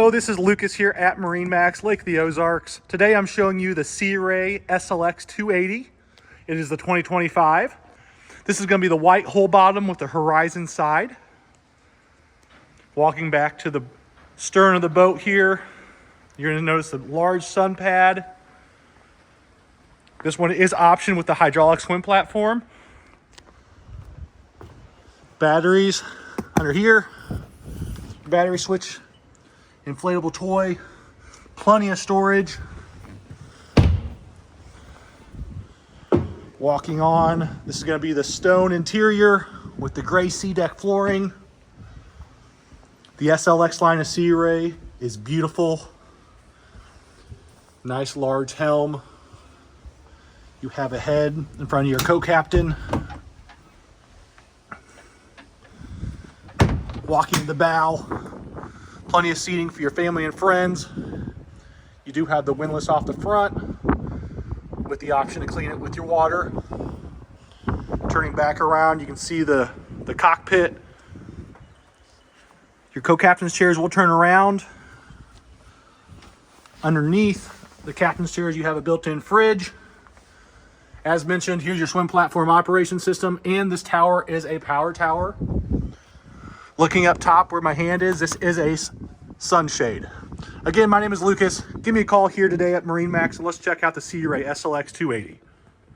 Hello, this is Lucas here at MarineMax, Lake of the Ozarks. Today I'm showing you the Sea Ray SLX 280. It is the 2025. This is going to be the white hull bottom with the horizon side. Walking back to the stern of the boat here, you're going to notice the large sun pad. This one is optioned with the hydraulic swim platform. Batteries under here. Battery switch. Inflatable toy, plenty of storage. Walking on, this is going to be the stone interior with the gray sea deck flooring. The SLX line of Sea Ray is beautiful. Nice large helm. You have a head in front of your co-captain. Walking to the bow. Plenty of seating for your family and friends. You do have the windlass off the front with the option to clean it with your water. Turning back around, you can see the cockpit. Your co-captain's chairs will turn around. Underneath the captain's chairs, you have a built-in fridge. As mentioned, here's your swim platform operation system, and this tower is a power tower. Looking up top where my hand is, this is a sunshade. Again, my name is Lucas. Give me a call here today at MarineMax and let's check out the Sea Ray SLX 280.